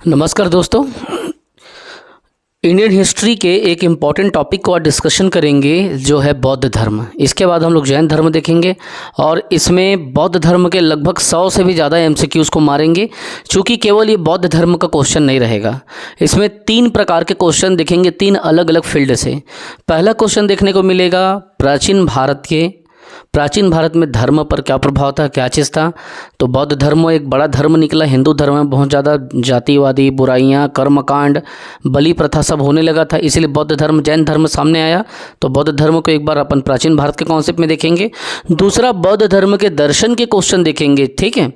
नमस्कार दोस्तों। Indian history के एक इम्पॉर्टेंट टॉपिक को आज डिस्कशन करेंगे जो है बौद्ध धर्म। इसके बाद हम लोग जैन धर्म देखेंगे और इसमें बौद्ध धर्म के लगभग 100 से भी ज़्यादा एमसीक्यूज़ को मारेंगे। चूँकि केवल ये बौद्ध धर्म का क्वेश्चन नहीं रहेगा, इसमें 3 प्रकार के क्वेश्चन देखेंगे 3 अलग अलग फील्ड से। पहला क्वेश्चन देखने को मिलेगा प्राचीन भारत में धर्म पर क्या प्रभाव था, क्या चीज़ था। तो बौद्ध धर्म एक बड़ा धर्म निकला। हिंदू धर्म में बहुत ज़्यादा जातिवादी बुराइयाँ, कर्मकांड, बलि प्रथा सब होने लगा था, इसीलिए बौद्ध धर्म जैन धर्म सामने आया। तो बौद्ध धर्म को एक बार अपन प्राचीन भारत के कॉन्सेप्ट में देखेंगे। दूसरा, बौद्ध धर्म के दर्शन के क्वेश्चन देखेंगे, ठीक है।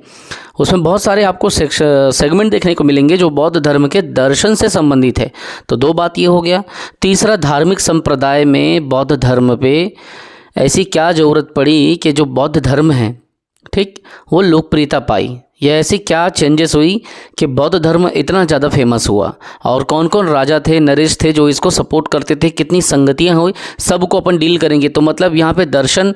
उसमें बहुत सारे आपको सेगमेंट देखने को मिलेंगे जो बौद्ध धर्म के दर्शन से संबंधित है। तो 2 बात ये हो गया। तीसरा, धार्मिक संप्रदाय में बौद्ध धर्म पे ऐसी क्या ज़रूरत पड़ी कि जो बौद्ध धर्म है, ठीक, वो लोकप्रियता पाई, या ऐसी क्या चेंजेस हुई कि बौद्ध धर्म इतना ज़्यादा फेमस हुआ, और कौन कौन राजा थे, नरेश थे जो इसको सपोर्ट करते थे, कितनी संगतियाँ हुई, सबको अपन डील करेंगे। तो मतलब यहाँ पे दर्शन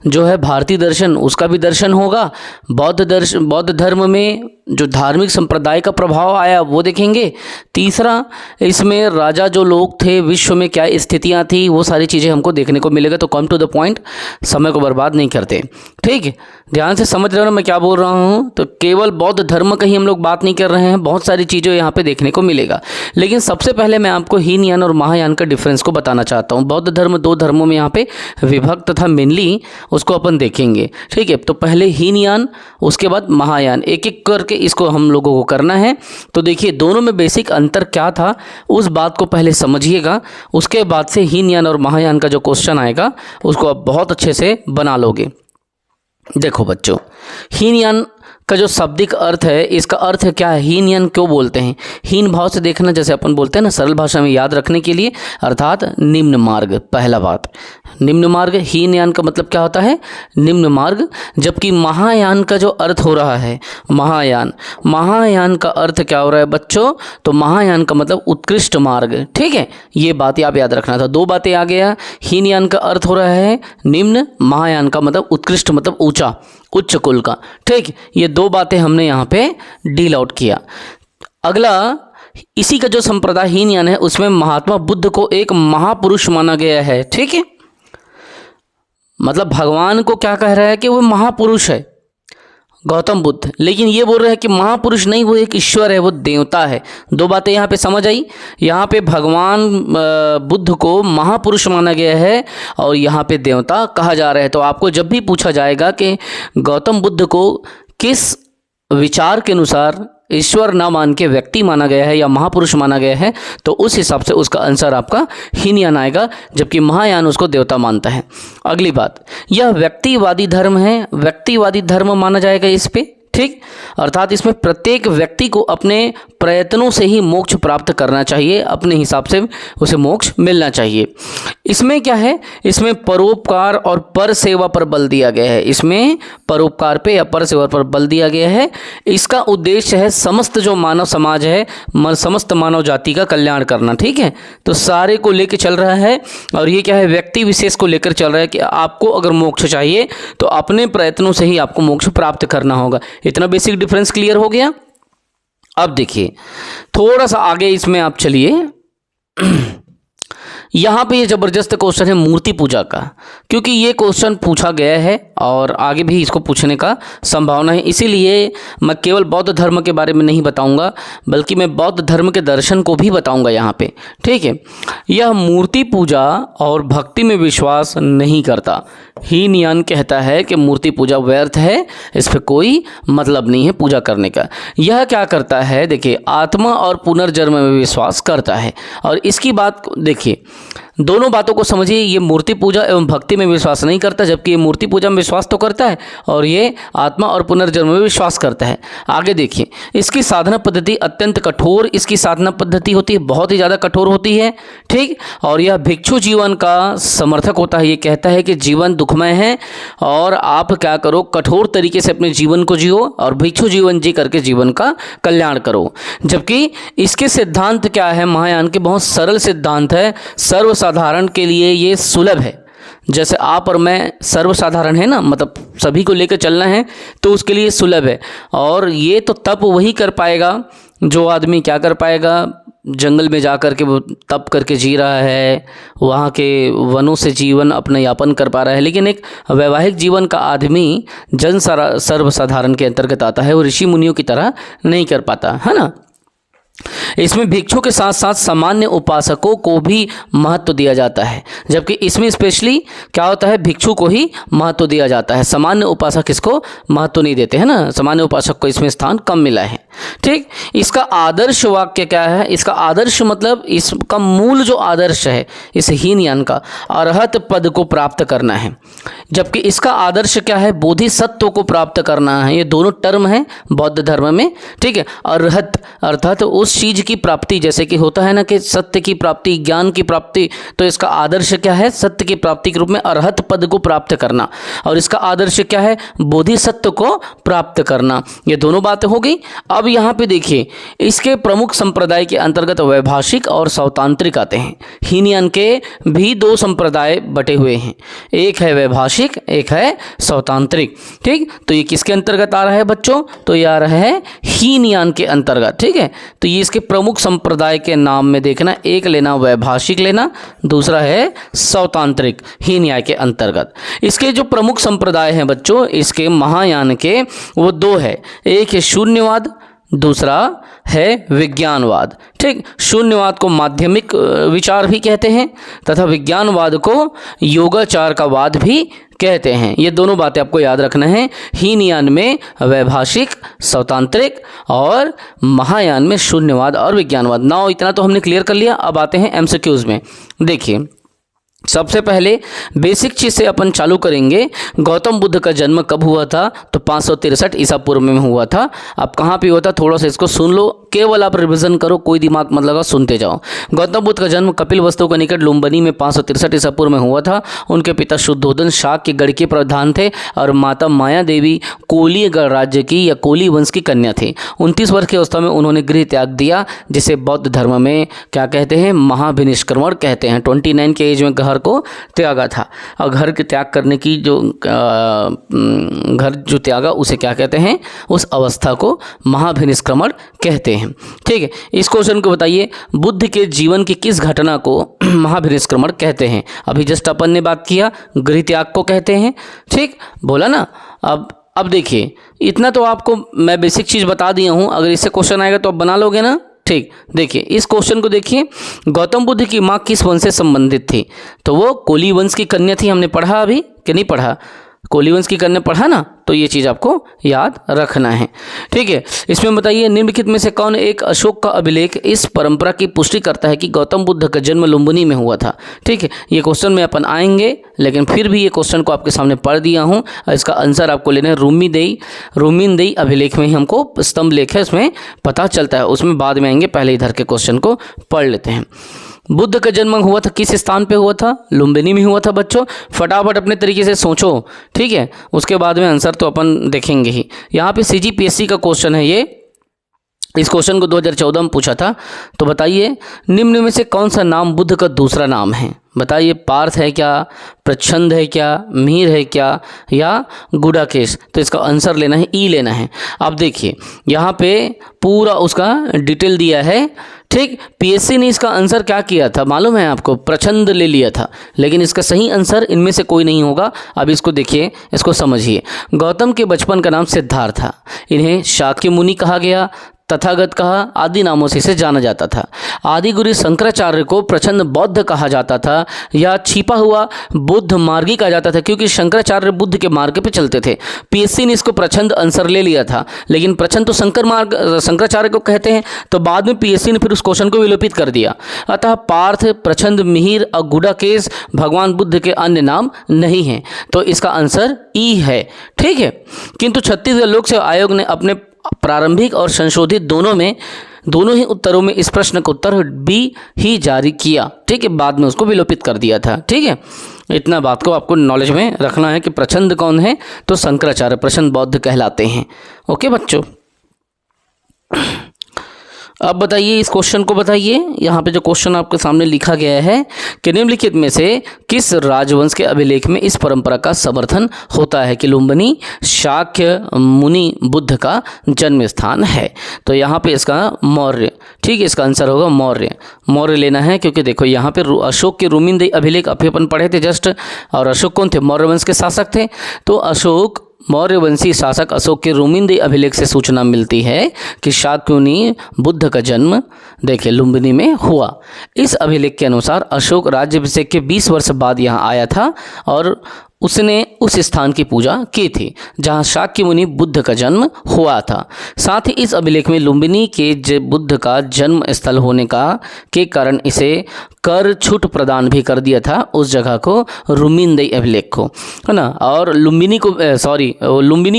जो है भारतीय दर्शन, उसका भी दर्शन होगा। बौद्ध धर्म में जो धार्मिक संप्रदाय का प्रभाव आया वो देखेंगे। तीसरा, इसमें राजा जो लोग थे, विश्व में क्या स्थितियाँ थी, वो सारी चीज़ें हमको देखने को मिलेगा। तो कम टू द पॉइंट, समय को बर्बाद नहीं करते, ठीक है। ध्यान से समझ रहे हो मैं क्या बोल रहा हूँ। तो केवल बौद्ध धर्म का ही हम लोग बात नहीं कर रहे हैं, बहुत सारी चीज़ें यहाँ पे देखने को मिलेगा। लेकिन सबसे पहले मैं आपको हीनयान और महायान का डिफरेंस को बताना चाहता हूँ। बौद्ध धर्म 2 धर्मों में यहाँ पे विभक्त था मेनली, उसको अपन देखेंगे, ठीक है। तो पहले हीनयान, उसके बाद महायान, एक एक करके इसको हम लोगों को करना है। तो देखिए दोनों में बेसिक अंतर क्या था उस बात को पहले समझिएगा, उसके बाद से हीनयान और महायान का जो क्वेश्चन आएगा उसको आप बहुत अच्छे से बना लोगे। देखो बच्चों, हीनयान का जो शाब्दिक अर्थ है, इसका अर्थ क्या है, हीनयान क्यों बोलते हैं। हीन भाव से देखना, जैसे अपन बोलते हैं ना सरल भाषा में याद रखने के लिए, अर्थात निम्न मार्ग। पहला बात, निम्न मार्ग। हीनयान का मतलब क्या होता है, निम्न मार्ग। जबकि महायान का जो अर्थ हो रहा है, महायान का अर्थ क्या हो रहा है बच्चों, तो महायान का मतलब उत्कृष्ट मार्ग, ठीक है। ये बात आप याद रखना था। 2 बातें आ गया। हीनयान का अर्थ हो रहा है निम्न, महायान का मतलब उत्कृष्ट, मतलब ऊंचा, उच्च कुल का, ठीक। ये 2 बातें हमने यहाँ पे डील आउट किया। अगला, इसी का जो संप्रदाय हीनयान है उसमें महात्मा बुद्ध को एक महापुरुष माना गया है, ठीक है। मतलब भगवान को क्या कह रहा है कि वो महापुरुष है गौतम बुद्ध, लेकिन ये बोल रहे हैं कि महापुरुष नहीं, वो एक ईश्वर है, वो देवता है। 2 बातें यहाँ पे समझ आई। यहाँ पे भगवान बुद्ध को महापुरुष माना गया है और यहाँ पे देवता कहा जा रहा है। तो आपको जब भी पूछा जाएगा कि गौतम बुद्ध को किस विचार के अनुसार ईश्वर ना मान के व्यक्ति माना गया है या महापुरुष माना गया है, तो उस हिसाब से उसका आंसर आपका हीनयान आएगा, जबकि महायान उसको देवता मानता है। अगली बात, यह व्यक्तिवादी धर्म है, व्यक्तिवादी धर्म माना जाएगा इस पे, ठीक। अर्थात इसमें प्रत्येक व्यक्ति को अपने प्रयत्नों से ही मोक्ष प्राप्त करना चाहिए, अपने हिसाब से उसे मोक्ष मिलना चाहिए। इसमें क्या है, इसमें परोपकार और पर सेवा पर बल दिया गया है। इसमें परोपकार पे या पर सेवा पर बल दिया गया है। इसका उद्देश्य है समस्त जो मानव समाज है, समस्त मानव जाति का कल्याण करना, ठीक है। तो सारे को लेकर चल रहा है, और ये क्या है, व्यक्ति विशेष को लेकर चल रहा है कि आपको अगर मोक्ष चाहिए तो अपने प्रयत्नों से ही आपको मोक्ष प्राप्त करना होगा। इतना बेसिक डिफरेंस क्लियर हो गया। अब देखिए थोड़ा सा आगे इसमें आप चलिए। यहाँ पे ये ज़बरदस्त क्वेश्चन है मूर्ति पूजा का, क्योंकि ये क्वेश्चन पूछा गया है और आगे भी इसको पूछने का संभावना है। इसीलिए मैं केवल बौद्ध धर्म के बारे में नहीं बताऊंगा, बल्कि मैं बौद्ध धर्म के दर्शन को भी बताऊंगा यहाँ पे, ठीक है। यह मूर्ति पूजा और भक्ति में विश्वास नहीं करता। हीनयान कहता है कि मूर्ति पूजा व्यर्थ है, इस पर कोई मतलब नहीं है पूजा करने का। यह क्या करता है, देखिए, आत्मा और पुनर्जन्म में विश्वास करता है। और इसकी बात देखिए, दोनों बातों को समझिए। ये मूर्ति पूजा एवं भक्ति में विश्वास नहीं करता, जबकि ये मूर्ति पूजा में विश्वास तो करता है और ये आत्मा और पुनर्जन्म में विश्वास करता है। आगे देखिए, इसकी साधना पद्धति अत्यंत कठोर, इसकी साधना पद्धति होती है बहुत ही ज़्यादा कठोर होती है, ठीक। और यह भिक्षु जीवन का समर्थक होता है। ये कहता है कि जीवन दुखमय है और आप क्या करो, कठोर तरीके से अपने जीवन को जियो और भिक्षु जीवन जी करके जीवन का कल्याण करो। जबकि इसके सिद्धांत क्या है, महायान के बहुत सरल सिद्धांत है, सर्वसाधारण के लिए ये सुलभ है। जैसे आप और मैं सर्वसाधारण है ना, मतलब सभी को लेकर चलना है, तो उसके लिए सुलभ है। और ये तो तब वही कर पाएगा जो आदमी क्या कर पाएगा, जंगल में जा कर के वो तप करके जी रहा है, वहाँ के वनों से जीवन अपना यापन कर पा रहा है, लेकिन एक वैवाहिक जीवन का आदमी सर्वसाधारण के अंतर्गत आता है, वो ऋषि मुनियों की तरह नहीं कर पाता है ना। इसमें भिक्षु के साथ साथ सामान्य उपासकों को भी महत्व दिया जाता है, जबकि इसमें स्पेशली क्या होता है, भिक्षु को ही महत्व दिया जाता है, सामान्य उपासक इसको महत्व नहीं देते हैं ना, सामान्य उपासक को इसमें स्थान कम मिला है। ठीक, इसका आदर्श वाक्य क्या है, इसका आदर्श मतलब इसका मूल जो आदर्श है इस हीनयान का, अरहत पद को प्राप्त करना है, जबकि इसका आदर्श क्या है, बोधिसत्व को प्राप्त करना है। ये दोनों टर्म हैं बौद्ध धर्म में। ठीक है, अरहत अर्थात उस चीज की प्राप्ति, जैसे कि होता है ना कि सत्य की प्राप्ति, ज्ञान की प्राप्ति, तो इसका आदर्श क्या है, सत्य की प्राप्ति के रूप में अरहत पद को प्राप्त करना, और इसका आदर्श क्या है, बोधिसत्व को प्राप्त करना। ये दोनों बातें हो गई। अब यहाँ पे देखिए, इसके प्रमुख संप्रदाय के अंतर्गत वैभाषिक और सौतांत्रिक आते हैं। हीनयान के भी दो संप्रदाय बटे हुए हैं, एक है वैभाषिक, एक है सौतांत्रिक। ठीक, तो ये किसके अंतर्गत आ रहा है बच्चों, तो ये आ रहा है हीनयान के अंतर्गत। ठीक है, तो ये इसके प्रमुख संप्रदाय के नाम में देखना, एक लेना वैभाषिक लेना, दूसरा है सौतांत्रिक, हीनयान के अंतर्गत। इसके जो प्रमुख संप्रदाय हैं बच्चों, इसके महायान के, वो दो है, एक है शून्यवाद, दूसरा है विज्ञानवाद। ठीक, शून्यवाद को माध्यमिक विचार भी कहते हैं तथा विज्ञानवाद को योगाचार का वाद भी कहते हैं। ये दोनों बातें आपको याद रखना है। हीनयान में वैभाषिक, सौतांत्रिक, और महायान में शून्यवाद और विज्ञानवाद। नाउ इतना तो हमने क्लियर कर लिया। अब आते हैं एमसीक्यूज में। देखिए, सबसे पहले बेसिक चीज़ से अपन चालू करेंगे। गौतम बुद्ध का जन्म कब हुआ था, तो 563 ईसा पूर्व में हुआ था। अब कहाँ पे हुआ था, थोड़ा सा इसको सुन लो, केवल आप रिवीजन करो, कोई दिमाग मत लगाओ, सुनते जाओ। गौतम बुद्ध का जन्म कपिलवस्तु के निकट लुम्बिनी में 563 ईसा पूर्व में हुआ था। उनके पिता शुद्धोधन शाक के गढ़ के प्रधान थे और माता माया देवी कोली गणराज्य की या कोली वंश की कन्या थी। 29 वर्ष की अवस्था में उन्होंने गृह त्याग दिया, जिसे बौद्ध धर्म में क्या कहते हैं, महाभिनिष्क्रमण कहते हैं। 29 के एज में घर को त्यागा था, और घर के त्याग करने की जो घर जो त्यागा उसे क्या कहते हैं, उस अवस्था को महाभिनिष्क्रमण कहते हैं। ठीक है, इस क्वेश्चन को बताइए, बुद्ध के जीवन की किस घटना को महाभिनिष्क्रमण कहते हैं। अभी जस्ट अपन ने बात किया, गृह त्याग को कहते हैं। ठीक, बोला ना। अब देखिए, इतना तो आपको मैं बेसिक चीज़ बता दिया हूँ, अगर इससे क्वेश्चन आएगा तो आप बना लोगे ना। ठीक, देखिए इस क्वेश्चन को देखिए, गौतम बुद्ध की माँ किस वंश से संबंधित थी, तो वो कोली वंश की कन्या थी। हमने पढ़ा अभी कि नहीं पढ़ा, कोली वंश की कन्या पढ़ा ना, तो ये चीज़ आपको याद रखना है। ठीक है, इसमें बताइए, निम्नलिखित में से कौन एक अशोक का अभिलेख इस परंपरा की पुष्टि करता है कि गौतम बुद्ध का जन्म लुम्बिनी में हुआ था। ठीक है, ये क्वेश्चन में अपन आएंगे, लेकिन फिर भी ये क्वेश्चन को आपके सामने पढ़ दिया हूँ, और इसका आंसर आपको लेना है रूमीनदेई अभिलेख में ही हमको स्तंभ लेख है, उसमें पता चलता है, उसमें बाद में आएंगे, पहले इधर के क्वेश्चन को पढ़ लेते हैं। बुद्ध का जन्म हुआ था किस स्थान पे हुआ था, लुम्बिनी में हुआ था बच्चों। फटाफट अपने तरीके से सोचो, ठीक है, उसके बाद में आंसर तो अपन देखेंगे ही। यहाँ पे सीजीपीएससी का क्वेश्चन है ये, इस क्वेश्चन को 2014 में पूछा था। तो बताइए, निम्न में से कौन सा नाम बुद्ध का दूसरा नाम है। बताइए, पार्थ है क्या, प्रच्छंद है क्या, मिहिर है क्या, या गुडाकेश। तो इसका आंसर लेना है, ई लेना है। अब देखिए, यहाँ पे पूरा उसका डिटेल दिया है। ठीक, पीएससी ने इसका आंसर क्या किया था मालूम है आपको, प्रच्छंद ले लिया था, लेकिन इसका सही आंसर इनमें से कोई नहीं होगा। अब इसको देखिए, इसको समझिए। गौतम के बचपन का नाम सिद्धार्थ था। इन्हें शाक्य मुनि कहा गया, तथागत कहा, आदि नामों से इसे जाना जाता था। आदि गुरु शंकराचार्य को प्रचंड बौद्ध कहा जाता था, या छिपा हुआ बुद्ध मार्गी कहा जाता था, क्योंकि शंकराचार्य बुद्ध के मार्ग पे चलते थे। पीएससी ने इसको प्रचंड आंसर ले लिया था, लेकिन प्रचंड तो शंकराचार्य को कहते हैं, तो बाद में पीएससी ने फिर उस क्वेश्चन को विलोपित कर दिया। अतः पार्थ, प्रचंड, मिहिर और गुडाकेश भगवान बुद्ध के अन्य नाम नहीं हैं, तो इसका आंसर ई है। ठीक है, किंतु छत्तीसगढ़ लोक सेवा आयोग ने अपने प्रारंभिक और संशोधित दोनों ही उत्तरों में इस प्रश्न का उत्तर बी ही जारी किया। ठीक है, बाद में उसको विलोपित कर दिया था। ठीक है, इतना बात को आपको नॉलेज में रखना है कि प्रचंड कौन है, तो शंकराचार्य प्रचंड बौद्ध कहलाते हैं। ओके बच्चों, अब बताइए इस क्वेश्चन को बताइए। यहाँ पे जो क्वेश्चन आपके सामने लिखा गया है कि निम्नलिखित में से किस राजवंश के अभिलेख में इस परंपरा का समर्थन होता है कि लुम्बिनी शाक्य मुनि बुद्ध का जन्म स्थान है। तो यहाँ पे इसका मौर्य, ठीक है, इसका आंसर होगा मौर्य। मौर्य लेना है क्योंकि देखो यहाँ पे अशोक के रूमिनदेही अभिलेख अभी अपन पढ़े थे जस्ट, और अशोक कौन थे? मौर्य वंश के शासक थे। तो अशोक मौर्यवंशी शासक अशोक के रूमिनदेही अभिलेख से सूचना मिलती है कि शाक्यमुनि बुद्ध का जन्म देखिए लुम्बिनी में हुआ। इस अभिलेख के अनुसार अशोक राज्याभिषेक के 20 वर्ष बाद यहाँ आया था और उसने उस स्थान की पूजा की थी जहाँ शाक्यमुनि बुद्ध का जन्म हुआ था। साथ ही इस अभिलेख में लुम्बिनी के बुद्ध का जन्म स्थल होने के कारण इसे कर छूट प्रदान भी कर दिया था उस जगह को, रूमिनदेही अभिलेख को, है ना। और लुम्बिनी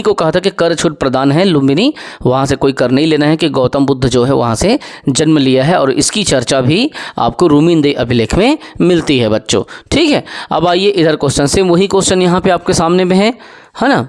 को कहा था कि कर छूट प्रदान है लुम्बिनी, वहाँ से कोई कर नहीं लेना है कि गौतम बुद्ध जो है वहाँ से जन्म लिया है, और इसकी चर्चा भी आपको रूमिनदेही अभिलेख में मिलती है बच्चों, ठीक है। अब आइए इधर क्वेश्चन से, वही क्वेश्चन यहाँ पे आपके सामने में है ना।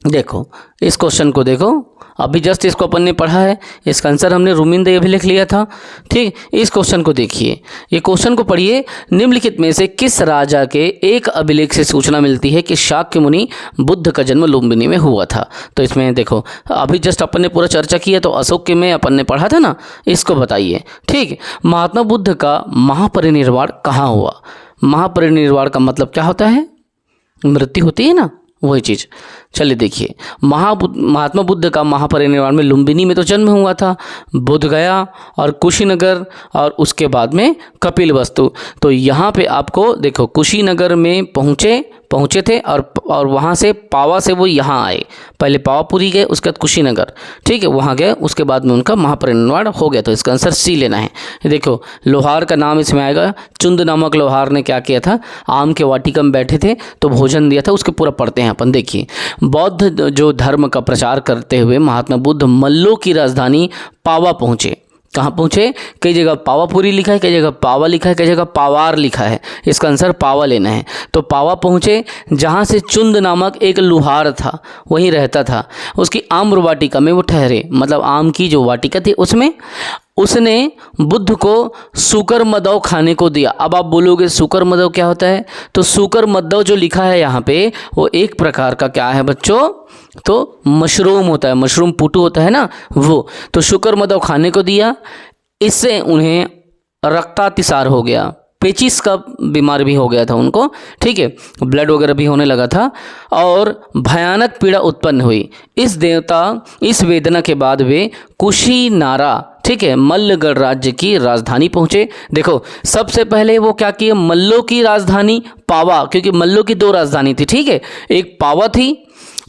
देखो इस क्वेश्चन को देखो, अभी जस्ट इसको अपन ने पढ़ा है, इसका आंसर हमने रूमिनदेही अभिलेख लिया था, ठीक। इस क्वेश्चन को देखिए, ये क्वेश्चन को पढ़िए। निम्नलिखित में से किस राजा के एक अभिलेख से सूचना मिलती है कि शाक्यमुनि बुद्ध का जन्म लुम्बिनी में हुआ था। तो इसमें देखो अभी जस्ट अपन ने पूरा चर्चा किया, तो अशोक के में अपन ने पढ़ा था ना, इसको बताइए, ठीक। महात्मा बुद्ध का महापरिनिर्वाण कहाँ हुआ? महापरिनिर्वाण का मतलब क्या होता है? मृत्यु होती है ना, वही चीज़। चलिए देखिए, महात्मा बुद्ध का महापरिनिर्वाण में लुम्बिनी में तो जन्म हुआ था, बोध गया और कुशीनगर और उसके बाद में कपिलवस्तु। तो यहाँ पे आपको देखो कुशीनगर में पहुँचे थे और वहाँ से पावा से वो यहाँ आए, पहले पावापुरी गए, उसके बाद कुशीनगर, ठीक है, वहाँ गए, उसके बाद में उनका महापरिनिर्वाण हो गया। तो इसका आंसर सी लेना है। देखो लोहार का नाम इसमें आएगा, चुंद नामक लोहार ने क्या किया था, आम के वाटिका में बैठे थे तो भोजन दिया था, उसके पूरा पढ़ते हैं अपन। देखिए बौद्ध जो धर्म का प्रचार करते हुए महात्मा बुद्ध मल्लों की राजधानी पावा पहुँचे। कहाँ पहुँचे? कई जगह पावापुरी लिखा है, कई जगह पावा लिखा है, कई जगह पावार लिखा है, इसका आंसर पावा लेना है। तो पावा पहुँचे जहाँ से चुंद नामक एक लुहार था वहीं रहता था, उसकी आम्र वाटिका में वो ठहरे, मतलब आम की जो वाटिका थी उसमें उसने बुद्ध को सूकर मदौ खाने को दिया। अब आप बोलोगे सूकर मदौ क्या होता है? तो सूकर मदौ जो लिखा है यहाँ पे वो एक प्रकार का क्या है बच्चों? तो मशरूम होता है, मशरूम पुटू होता है ना वो। तो सूकर मदौ खाने को दिया, इससे उन्हें रक्तातिसार हो गया, पेचिस का बीमार भी हो गया था उनको, ठीक है, ब्लड वगैरह भी होने लगा था और भयानक पीड़ा उत्पन्न हुई। इस वेदना के बाद वे कुशीनारा, ठीक है, मल्लगढ़ राज्य की राजधानी पहुंचे। देखो सबसे पहले वो क्या किए, मल्लों की राजधानी पावा, क्योंकि मल्लों की 2 राजधानी थी, ठीक है, एक पावा थी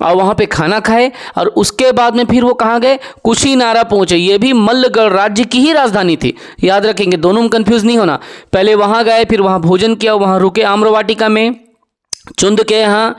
और वहाँ पे खाना खाए, और उसके बाद में फिर वो कहाँ गए, कुशीनारा पहुँचे। ये भी मल्लगढ़ राज्य की ही राजधानी थी, याद रखेंगे, दोनों में कंफ्यूज नहीं होना। पहले वहाँ गए, फिर वहाँ भोजन किया, वहाँ रुके आम्रवाटिका में चुंद के यहाँ,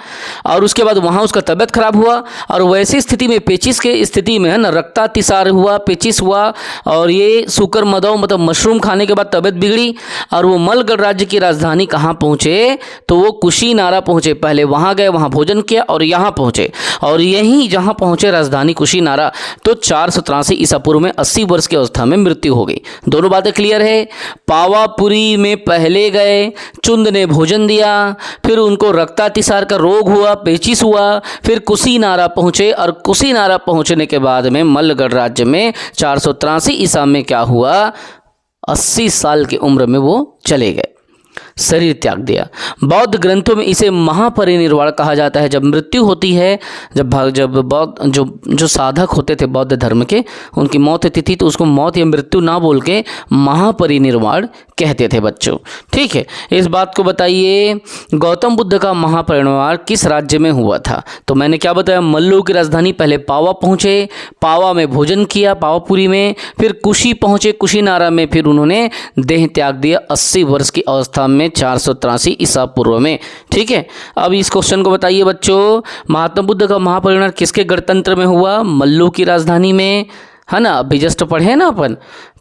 और उसके बाद वहाँ उसका तबीयत खराब हुआ, और वैसी स्थिति में पेचिस के स्थिति में है ना, रक्तातिसार हुआ, पेचिस हुआ, और ये सूकर मदौ मतलब मशरूम खाने के बाद तबीयत बिगड़ी, और वो मल्लगढ़ राज्य की राजधानी कहाँ पहुँचे, तो वो कुशीनारा पहुँचे। पहले वहाँ गए, वहाँ भोजन किया और यहाँ पहुँचे, और यहीं जहाँ पहुँचे राजधानी कुशीनारा, तो 483 ईसा पूर्व में 80 वर्ष की अवस्था में मृत्यु हो गई। दोनों बातें क्लियर है। पावापुरी में पहले गए, चुंद ने भोजन दिया, फिर उनको रक्तातिसार का रोग हुआ, पेचिस हुआ, फिर कुशीनारा पहुँचे, और कुशीनारा पहुँचने के बाद में मल्लगढ़ राज्य में 483 ईसा में क्या हुआ, 80 साल की उम्र में वो चले गए, शरीर त्याग दिया। बौद्ध ग्रंथों में इसे महापरिनिर्वाण कहा जाता है। जब मृत्यु होती है, जब बौद्ध जो साधक होते थे बौद्ध धर्म के, उनकी मौत होती थी, तो उसको मौत या मृत्यु ना बोल के महापरिनिर्वाण कहते थे बच्चों, ठीक है। इस बात को बताइए, गौतम बुद्ध का महापरिनिर्वाण किस राज्य में हुआ था? तो मैंने क्या बताया, मल्लों की राजधानी, पहले पावा पहुँचे, पावा में भोजन किया पावापुरी में, फिर कुशी पहुँचे, कुशीनारा में फिर उन्होंने देह त्याग दिया 80 वर्ष की अवस्था में 483 ईसा पूर्व में, ठीक है। अब इस क्वेश्चन को बताइए बच्चों, महात्मा बुद्ध का महापरिनिर्वाण किसके गणतंत्र में हुआ? मल्लों की राजधानी में, है ना, अभी जस्ट पढ़े ना अपन,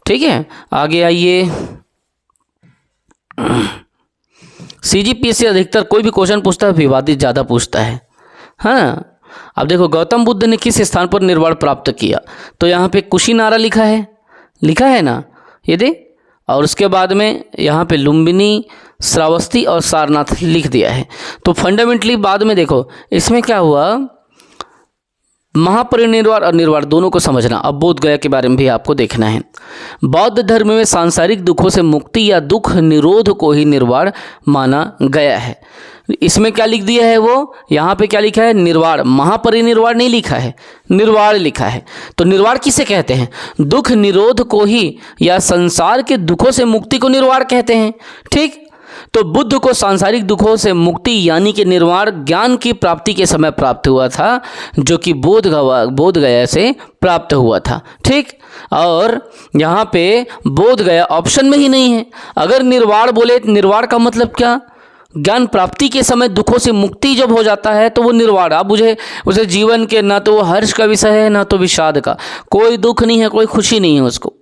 ठीक है। आगे आइए, सीजीपीएससी अधिकतर कोई भी क्वेश्चन पूछता है विवादित ज़्यादा पूछता है, हाँ। अब देखो गौतम बुद्ध ने किस स्थान पर निर्वाण प्राप्त किया? तो यहाँ पे कुशीनारा लिखा है, लिखा है ना, ये दे। और उसके बाद में यहाँ पे लुम्बिनी, श्रावस्ती और सारनाथ लिख दिया है। तो फंडामेंटली बाद में देखो इसमें क्या हुआ, महापरिनिर्वाण और निर्वाण दोनों को समझना। अब बोध गया के बारे में भी आपको देखना है। बौद्ध धर्म में सांसारिक दुखों से मुक्ति या दुख निरोध को ही निर्वाण माना गया है। इसमें क्या लिख दिया है वो, यहाँ पे क्या लिखा है, निर्वाण, महापरिनिर्वाण नहीं लिखा है, निर्वाण लिखा है। तो निर्वाण किसे कहते हैं, दुख निरोध को ही या संसार के दुखों से मुक्ति को निर्वाण कहते हैं। ठीक, तो बुद्ध को सांसारिक दुखों से मुक्ति यानी कि निर्वाण ज्ञान की प्राप्ति के समय प्राप्त हुआ था, जो कि बोध गया से प्राप्त हुआ था। ठीक, और यहाँ पे बोध गया ऑप्शन में ही नहीं है। अगर निर्वाण बोले, निर्वाण का मतलब क्या, ज्ञान प्राप्ति के समय दुखों से मुक्ति जब हो जाता है तो वो निर्वाण। अब उसे जीवन के ना तो वो हर्ष का विषय है ना तो विषाद का, कोई दुख नहीं है, कोई खुशी नहीं है उसको,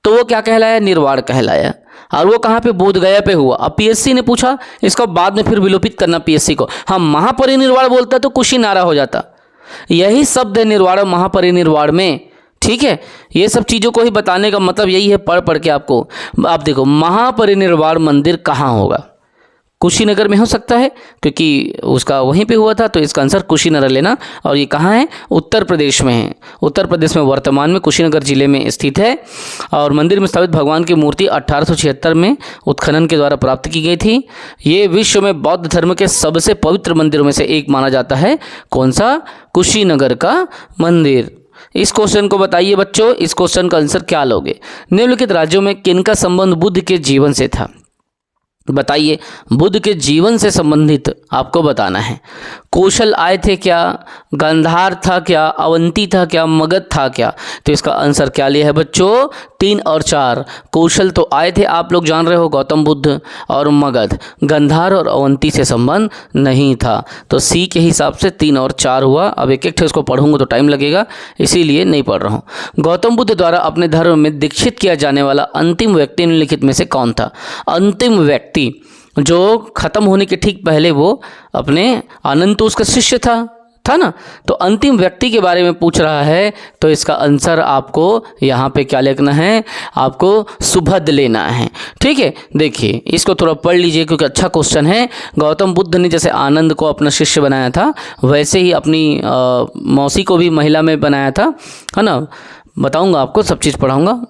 तो वो क्या कहलाया, निर्वाण कहलाया। और वो कहाँ पे, बोध गया पे हुआ। अब पीएससी ने पूछा, इसको बाद में फिर विलोपित करना पीएससी को, हम महापरिनिर्वाण बोलता तो कुशीनारा हो जाता। यही शब्द है निर्वाण महापरिनिर्वाण में। ठीक है, ये सब चीज़ों को ही बताने का मतलब यही है, पढ़ पढ़ के आपको। आप देखो महापरिनिर्वाण मंदिर कहाँ होगा, कुशीनगर में हो सकता है क्योंकि उसका वहीं पे हुआ था, तो इसका आंसर कुशीनगर लेना। और ये कहाँ है, उत्तर प्रदेश में है। उत्तर प्रदेश में वर्तमान में कुशीनगर जिले में स्थित है। और मंदिर में स्थापित भगवान की मूर्ति 1876 में उत्खनन के द्वारा प्राप्त की गई थी। ये विश्व में बौद्ध धर्म के सबसे पवित्र मंदिरों में से एक माना जाता है। कौन सा, कुशीनगर का मंदिर। इस क्वेश्चन को बताइए बच्चों, इस क्वेश्चन का आंसर क्या लोगे, निम्नलिखित राज्यों में किनका संबंध बुद्ध के जीवन से था, बताइए। बुद्ध के जीवन से संबंधित आपको बताना है। कौशल आए थे क्या, गांधार था क्या, अवंती था क्या, मगध था क्या। तो इसका आंसर क्या लिया है बच्चों, 3 और 4। कौशल तो आए थे, आप लोग जान रहे हो, गौतम बुद्ध और मगध। गांधार और अवंती से संबंध नहीं था। तो सी के हिसाब से 3 और 4 हुआ। अब एक एक इसको पढ़ूंगा तो टाइम लगेगा, इसीलिए नहीं पढ़ रहा हूँ। गौतम बुद्ध द्वारा अपने धर्म में दीक्षित किया जाने वाला अंतिम व्यक्ति निम्नलिखित में से कौन था। अंतिम व्यक्ति जो खत्म होने के ठीक पहले वो अपने आनंद तो उसका शिष्य था ना, तो अंतिम व्यक्ति के बारे में पूछ रहा है। तो इसका आंसर आपको यहाँ पे क्या लिखना है, आपको सुभद लेना है। ठीक है, देखिए इसको थोड़ा पढ़ लीजिए क्योंकि अच्छा क्वेश्चन है। गौतम बुद्ध ने जैसे आनंद को अपना शिष्य बनाया था, वैसे ही अपनी मौसी को भी महिला में बनाया था, है ना। बताऊँगा आपको, सब चीज़ पढ़ाऊँगा।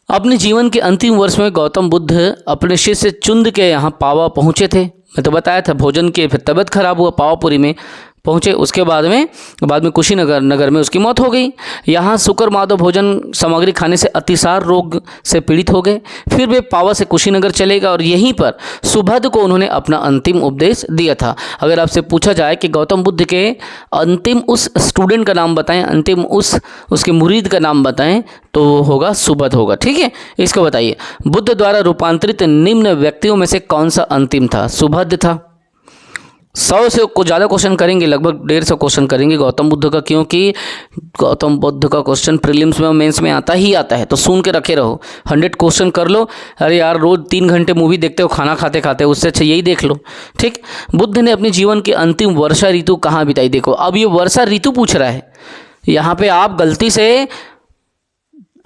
अपने जीवन के अंतिम वर्ष में गौतम बुद्ध अपने शिष्य चुंद के यहाँ पावा पहुँचे थे। मैं तो बताया था, भोजन के फिर तबीयत खराब हुआ, पावापुरी में पहुँचे। उसके बाद में कुशीनगर में उसकी मौत हो गई। यहाँ शुक्र माधव भोजन सामग्री खाने से अतिसार रोग से पीड़ित हो गए। फिर वे पावा से कुशीनगर चले गए और यहीं पर सुभद को उन्होंने अपना अंतिम उपदेश दिया था। अगर आपसे पूछा जाए कि गौतम बुद्ध के अंतिम उस स्टूडेंट का नाम बताएं, अंतिम उसके मुरीद का नाम बताएं, तो होगा सुभद होगा। ठीक है, इसको बताइए। बुद्ध द्वारा रूपांतरित निम्न व्यक्तियों में से कौन सा अंतिम था, सुभद था। 100 से कुछ ज़्यादा क्वेश्चन करेंगे, लगभग 150 क्वेश्चन करेंगे गौतम बुद्ध का, क्योंकि गौतम बुद्ध का क्वेश्चन प्रीलिम्स में और मेंस में आता ही आता है। तो सुन के रखे रहो, 100 क्वेश्चन कर लो। अरे यार, रोज़ 3 घंटे मूवी देखते हो खाना खाते खाते, उससे अच्छा यही देख लो। ठीक, बुद्ध ने अपने जीवन की अंतिम वर्षा ऋतु कहाँ बिताई। देखो अब ये वर्षा ऋतु पूछ रहा है, यहाँ पे आप गलती से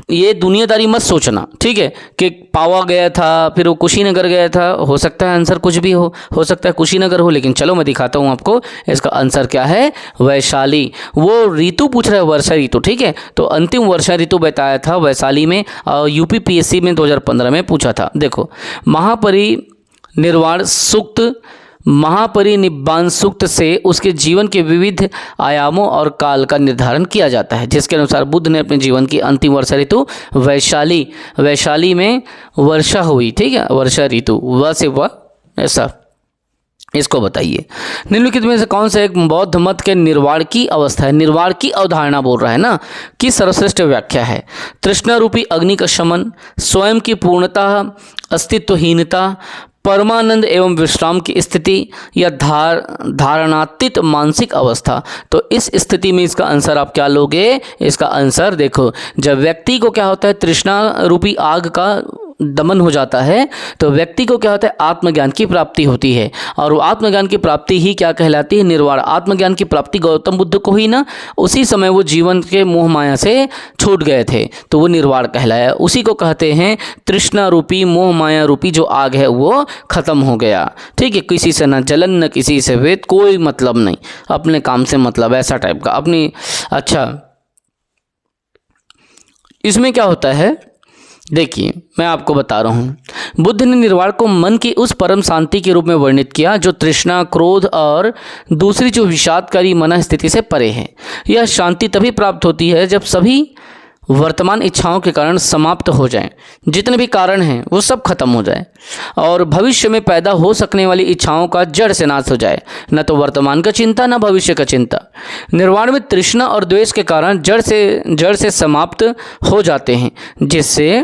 ये दुनियादारी मत सोचना। ठीक है, कि पावा गया था फिर वो कुशीनगर गया था, हो सकता है आंसर कुछ भी हो सकता है कुशीनगर हो, लेकिन चलो मैं दिखाता हूँ आपको इसका आंसर क्या है, वैशाली। वो ऋतु पूछ रहा है, वर्षा ऋतु। ठीक है, तो अंतिम वर्षा ऋतु बताया था वैशाली में, और यूपी पीएससी में 2015 में पूछा था। देखो, महापरिनिर्वाण सूक्त, महापरिनिब्बाण सूक्त से उसके जीवन के विविध आयामों और काल का निर्धारण किया जाता है, जिसके अनुसार बुद्ध ने अपने जीवन की अंतिम वर्षा ऋतु वैशाली में वर्षा हुई। ठीक है, वर्षा ऋतु वह से वह ऐसा। इसको बताइए, निम्नलिखित में से कौन सा एक बौद्ध मत के निर्वाण की अवस्था है, निर्वाण की अवधारणा बोल रहा है ना, की सर्वश्रेष्ठ व्याख्या है। तृष्णा रूपी अग्नि का शमन, स्वयं की पूर्णता, अस्तित्वहीनता, परमानंद एवं विश्राम की स्थिति, या धारणातीत मानसिक अवस्था। तो इस स्थिति में इसका आंसर आप क्या लोगे, इसका आंसर देखो, जब व्यक्ति को क्या होता है, तृष्णा रूपी आग का दमन हो जाता है तो व्यक्ति को क्या होता है, आत्मज्ञान की प्राप्ति होती है। और वो आत्मज्ञान की प्राप्ति ही क्या कहलाती है, निर्वाण। आत्मज्ञान की प्राप्ति गौतम बुद्ध को ही ना, उसी समय वो जीवन के मोह माया से छूट गए थे, तो वो निर्वाण कहलाया। उसी को कहते हैं तृष्णा रूपी मोह माया रूपी जो आग है वो खत्म हो गया। ठीक है, किसी से न जलन न किसी से वेद, कोई मतलब नहीं, अपने काम से मतलब, ऐसा टाइप का अपनी। अच्छा, इसमें क्या होता है, देखिए मैं आपको बता रहा हूँ। बुद्ध ने निर्वाण को मन की उस परम शांति के रूप में वर्णित किया जो तृष्णा, क्रोध और दूसरी जो विषादकारी मन स्थिति से परे है। यह शांति तभी प्राप्त होती है जब सभी वर्तमान इच्छाओं के कारण समाप्त हो जाएं, जितने भी कारण हैं वो सब खत्म हो जाए और भविष्य में पैदा हो सकने वाली इच्छाओं का जड़ से नाश हो जाए। न तो वर्तमान का चिंता न भविष्य का चिंता। निर्वाण में तृष्णा और द्वेष के कारण जड़ से समाप्त हो जाते हैं, जिससे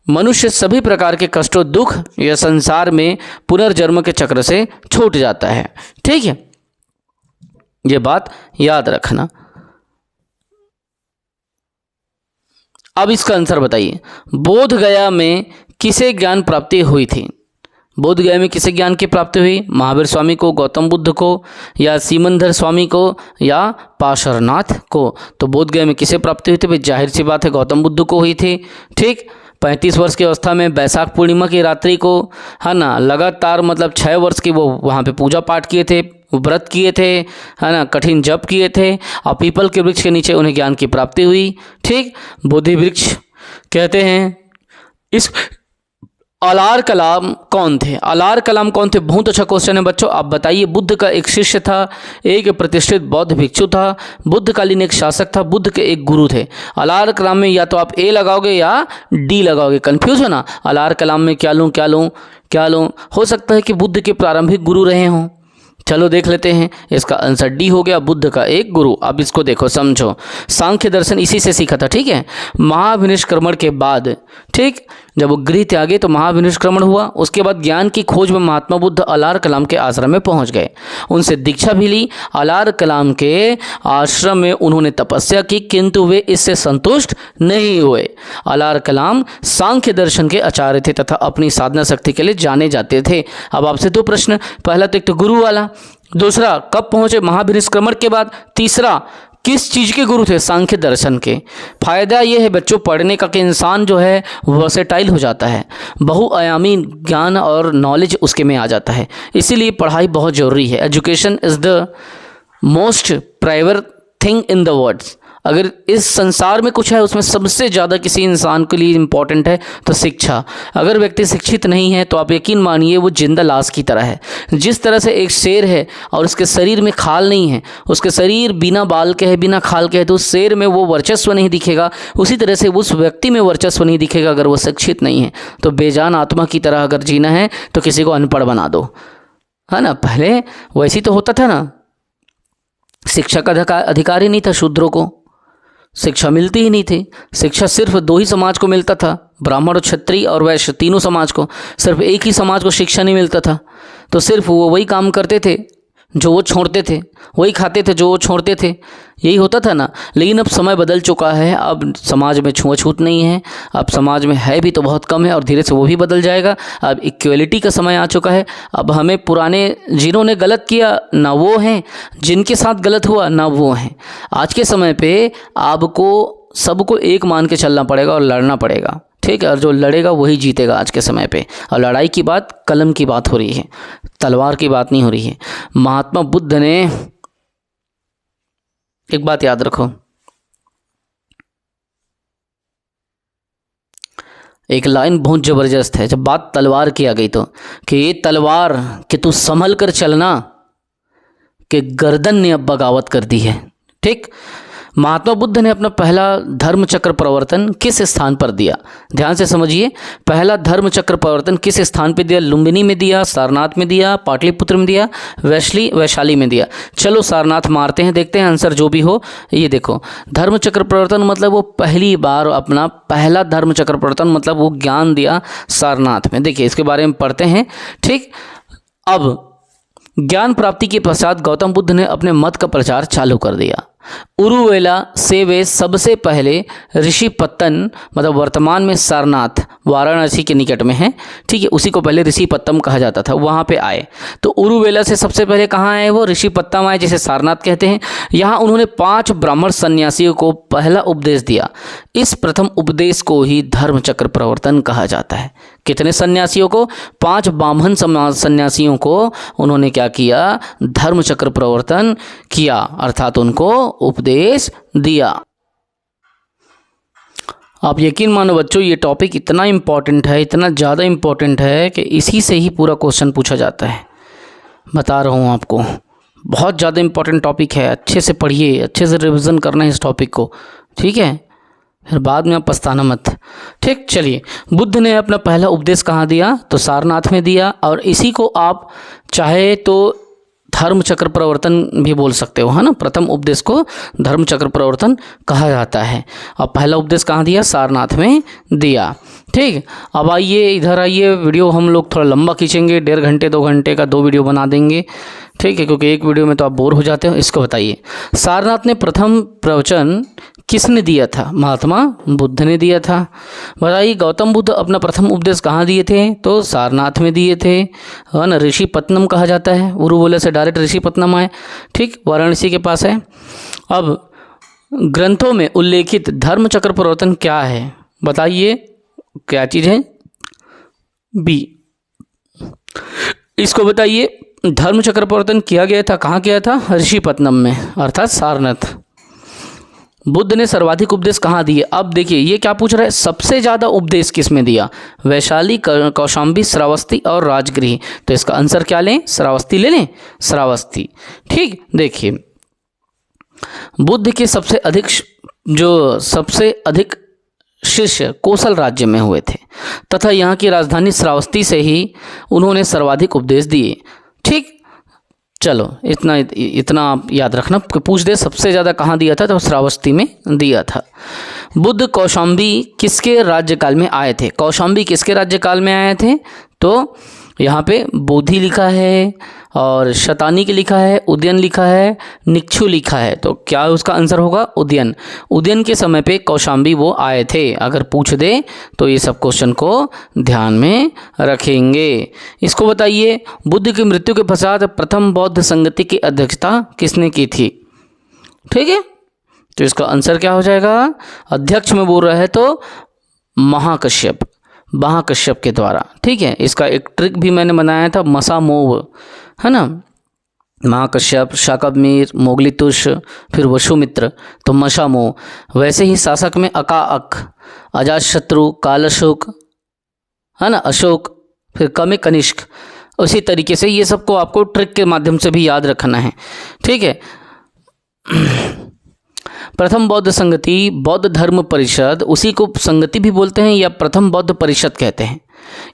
मनुष्य सभी प्रकार के कष्टों, दुख या संसार में पुनर्जन्म के चक्र से छूट जाता है। ठीक है, ये बात याद रखना। अब इसका आंसर बताइए, बोध गया में किसे ज्ञान प्राप्ति हुई थी? बोध गया में किसे ज्ञान की प्राप्ति हुई? महावीर स्वामी को, गौतम बुद्ध को, या सीमंधर स्वामी को, या पाशरनाथ को? तो बोध गया में किसे प्राप्ति हुई थी? भाई जाहिर सी बात है गौतम बुद्ध को हुई थी। ठीक, 35 वर्ष की अवस्था में बैसाख पूर्णिमा की रात्रि को, है ना, लगातार मतलब 6 वर्ष की वो वहाँ पे पूजा पाठ किए थे, व्रत किए थे, है ना, कठिन जप किए थे और पीपल के वृक्ष के नीचे उन्हें ज्ञान की प्राप्ति हुई। ठीक, बोधि वृक्ष कहते हैं। इस अलार कलाम कौन थे? अलार कलाम कौन थे? बहुत अच्छा क्वेश्चन है बच्चों। आप बताइए। बुद्ध का एक शिष्य था, एक प्रतिष्ठित बौद्ध भिक्षु था, बुद्धकालीन एक शासक था, बुद्ध के एक गुरु थे। अलार कलाम में या तो आप ए लगाओगे या डी लगाओगे, कंफ्यूज हो ना। अलार कलाम में क्या लूँ क्या लूँ क्या लूँ? हो सकता है कि बुद्ध के प्रारंभिक गुरु रहे हों। चलो देख लेते हैं, इसका आंसर डी हो गया, बुद्ध का एक गुरु। अब इसको देखो, समझो। सांख्य दर्शन इसी से सीखा था। ठीक है, महाविनिष्क्रमण के बाद, ठीक, जब वो गृह त्यागे तो महाविनिष्क्रमण हुआ। उसके बाद ज्ञान की खोज में महात्मा बुद्ध अलार कलाम के आश्रम में पहुंच गए, उनसे दीक्षा भी ली। अलार कलाम के आश्रम में उन्होंने तपस्या की, किंतु वे इससे संतुष्ट नहीं हुए। अलार कलाम सांख्य दर्शन के आचार्य थे तथा अपनी साधना शक्ति के लिए जाने जाते थे। अब आपसे दो प्रश्न, पहला तो एक तो गुरु वाला, दूसरा कब पहुंचे? महाविनिष्क्रमण के बाद। तीसरा किस चीज़ के गुरु थे? सांख्य दर्शन के। फायदा ये है बच्चों पढ़ने का कि इंसान जो है वर्सेटाइल हो जाता है, बहुआयामी ज्ञान और नॉलेज उसके में आ जाता है। इसीलिए पढ़ाई बहुत ज़रूरी है। Education is the most private thing in the world. अगर इस संसार में कुछ है उसमें सबसे ज़्यादा किसी इंसान के लिए इम्पॉर्टेंट है तो शिक्षा। अगर व्यक्ति शिक्षित नहीं है तो आप यकीन मानिए वो जिंदा लाश की तरह है। जिस तरह से एक शेर है और उसके शरीर में खाल नहीं है, उसके शरीर बिना बाल के है, बिना खाल के है, तो उस शेर में वो वर्चस्व नहीं दिखेगा। उसी तरह से उस व्यक्ति में वर्चस्व नहीं दिखेगा अगर वो शिक्षित नहीं है। तो बेजान आत्मा की तरह अगर जीना है तो किसी को अनपढ़ बना दो, है ना। पहले वैसे तो होता था ना, शिक्षा का अधिकार ही नहीं था, शूद्रों को शिक्षा मिलती ही नहीं थी। शिक्षा सिर्फ दो ही समाज को मिलता था, ब्राह्मण और क्षत्रिय और वैश्य, तीनों समाज को। सिर्फ एक ही समाज को शिक्षा नहीं मिलता था, तो सिर्फ वो वही काम करते थे जो वो छोड़ते थे, वही खाते थे जो वो छोड़ते थे, यही होता था ना। लेकिन अब समय बदल चुका है, अब समाज में छुआछूत नहीं है, अब समाज में है भी तो बहुत कम है और धीरे से वो भी बदल जाएगा। अब इक्वलिटी का समय आ चुका है। अब हमें पुराने जिन्होंने गलत किया ना वो हैं, जिनके साथ गलत हुआ ना वो हैं। आज के समय पे आपको सबको एक मान के चलना पड़ेगा और लड़ना पड़ेगा, ठीक है। और जो लड़ेगा वही जीतेगा आज के समय पे। और लड़ाई की बात कलम की बात हो रही है, तलवार की बात नहीं हो रही है। महात्मा बुद्ध ने, एक बात याद रखो, एक लाइन बहुत जबरदस्त है जब बात तलवार की आ गई तो, कि ये तलवार कि तू संभल कर चलना कि गर्दन ने अब बगावत कर दी है। ठीक, महात्मा बुद्ध ने अपना पहला धर्म चक्र प्रवर्तन किस स्थान पर दिया? ध्यान से समझिए, पहला धर्म चक्र प्रवर्तन किस स्थान पर दिया? लुम्बिनी में दिया, सारनाथ में दिया, पाटलिपुत्र में दिया, वैशाली में दिया। चलो सारनाथ मारते हैं, देखते हैं आंसर जो भी हो। ये देखो, धर्म चक्र प्रवर्तन मतलब वो पहली बार अपना पहला धर्म चक्र प्रवर्तन मतलब वो ज्ञान दिया सारनाथ में। देखिए इसके बारे में पढ़ते हैं। ठीक, अब ज्ञान प्राप्ति के पश्चात गौतम बुद्ध ने अपने मत का प्रचार चालू कर दिया। उरुवेला से वे सबसे पहले ऋषिपत्तन, मतलब वर्तमान में सारनाथ वाराणसी के निकट में है, ठीक है, उसी को पहले ऋषिपत्तम कहा जाता था, वहाँ पे आए। तो उरुवेला से सबसे पहले कहाँ आए वो? ऋषिपत्तम आए, जिसे सारनाथ कहते हैं। यहाँ उन्होंने 5 ब्राह्मण सन्यासियों को पहला उपदेश दिया। इस प्रथम उपदेश को ही धर्मचक्र प्रवर्तन कहा जाता है। कितने सन्यासियों को? 5 ब्राह्मण सन्यासियों को उन्होंने क्या किया? धर्मचक्र प्रवर्तन किया, अर्थात उनको उपदेश दिया। आप यकीन मानो बच्चों, ये टॉपिक इतना इम्पॉर्टेंट है, इतना ज़्यादा इम्पॉर्टेंट है कि इसी से ही पूरा क्वेश्चन पूछा जाता है। बता रहा हूँ आपको, बहुत ज़्यादा इम्पॉर्टेंट टॉपिक है। अच्छे से पढ़िए, अच्छे से रिवीजन करना है इस टॉपिक को, ठीक है, फिर बाद में आप पछताना मत। ठीक, चलिए, बुद्ध ने अपना पहला उपदेश कहाँ दिया? तो सारनाथ में दिया, और इसी को आप चाहे तो धर्मचक्र प्रवर्तन भी बोल सकते हो, है ना। प्रथम उपदेश को धर्मचक्र प्रवर्तन कहा जाता है। अब पहला उपदेश कहाँ दिया? सारनाथ में दिया। ठीक, अब आइए इधर आइए, वीडियो हम लोग थोड़ा लंबा खींचेंगे, 1.5 घंटे 2 घंटे का 2 वीडियो बना देंगे, ठीक है, क्योंकि एक वीडियो में तो आप बोर हो जाते हो। इसको बताइए, सारनाथ ने प्रथम प्रवचन किसने दिया था? महात्मा बुद्ध ने दिया था। बताइए, गौतम बुद्ध अपना प्रथम उपदेश कहाँ दिए थे? तो सारनाथ में दिए थे, है ना। ऋषिपत्तनम कहा जाता है, उरुवेला से डायरेक्ट ऋषिपत्तनम आए, ठीक, वाराणसी के पास है। अब ग्रंथों में उल्लेखित धर्मचक्र प्रवर्तन क्या है? बताइए, क्या चीज़ है? बी, इसको बताइए। धर्मचक्र प्रवर्तन किया गया था, कहाँ किया था? ऋषिपत्तनम में, अर्थात सारनाथ। बुद्ध ने सर्वाधिक उपदेश कहाँ दिए? अब देखिए, ये क्या पूछ रहा है? सबसे ज़्यादा उपदेश किस में दिया? वैशाली, कौशाम्बी, श्रावस्ती और राजगृह। तो इसका आंसर क्या लें? श्रावस्ती ले लें, श्रावस्ती। ठीक, देखिए, बुद्ध के सबसे अधिक शिष्य कोसल राज्य में हुए थे तथा यहाँ की राजधानी श्रावस्ती से ही उन्होंने सर्वाधिक उपदेश दिए। ठीक, चलो इतना आप याद रखना कि पूछ दे सबसे ज़्यादा कहाँ दिया था, तो श्रावस्ती में दिया था। बुद्ध कौशाम्बी किसके राज्यकाल में आए थे? कौशाम्बी किसके राज्यकाल में आए थे? तो यहाँ पे बोधि लिखा है और शतानी के लिखा है, उदयन लिखा है, निक्षु लिखा है। तो क्या उसका आंसर होगा? उदयन। उदयन के समय पे कौशाम्बी वो आए थे। अगर पूछ दे तो ये सब क्वेश्चन को ध्यान में रखेंगे। इसको बताइए, बुद्ध की मृत्यु के पश्चात प्रथम बौद्ध संगति की अध्यक्षता किसने की थी? ठीक है, तो इसका आंसर क्या हो जाएगा? अध्यक्ष में बोल रहा है तो महाकश्यप के द्वारा। ठीक है, इसका एक ट्रिक भी मैंने बनाया था, मसामोव, है ना। महाकश्यप, शाकंभर, मोगलितुष, फिर वसुमित्र, तो मशामोह। वैसे ही शासक में अकाअक, अजातशत्रु, कालशोक, है ना, अशोक, फिर कनिष्क। उसी तरीके से ये सबको आपको ट्रिक के माध्यम से भी याद रखना है। ठीक है, प्रथम बौद्ध संगति, बौद्ध धर्म परिषद, उसी को संगति भी बोलते हैं या प्रथम बौद्ध परिषद कहते हैं।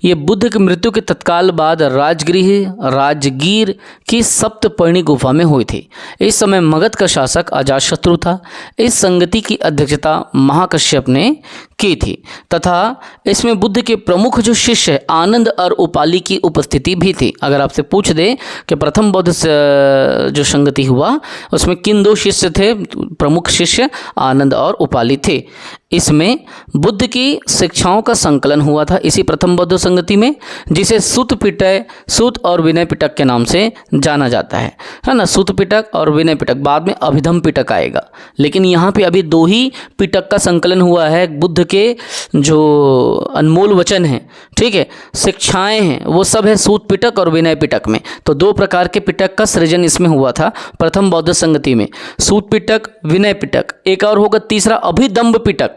ये बुद्ध की मृत्यु के तत्काल बाद राजगीर की सप्तपर्णी गुफा में हुई थी। इस समय मगध का शासक अजातशत्रु था। इस संगति की अध्यक्षता महाकश्यप ने की थी तथा इसमें बुद्ध के प्रमुख जो शिष्य आनंद और उपाली की उपस्थिति भी थी। अगर आपसे पूछ दे कि प्रथम बौद्ध जो संगति हुआ उसमें किन 2 शिष्य थे? प्रमुख शिष्य आनंद और उपाली थे। इसमें बुद्ध की शिक्षाओं का संकलन हुआ था इसी प्रथम बौद्ध संगति में, जिसे सूत और विनय पिटक के नाम से जाना जाता है ना। सूत पिटक और विनय पिटक, बाद में अभिधम पिटक आएगा, लेकिन यहाँ पे अभी 2 ही पिटक का संकलन हुआ है। बुद्ध के जो अनमोल वचन हैं, ठीक है, शिक्षाएं हैं, वो सब है सूत पिटक और विनय पिटक में। तो 2 प्रकार के पिटक का सृजन इसमें हुआ था प्रथम बौद्ध संगति में, सूत पिटक, विनय पिटक। एक और होगा तीसरा, अभिदम्भ पिटक,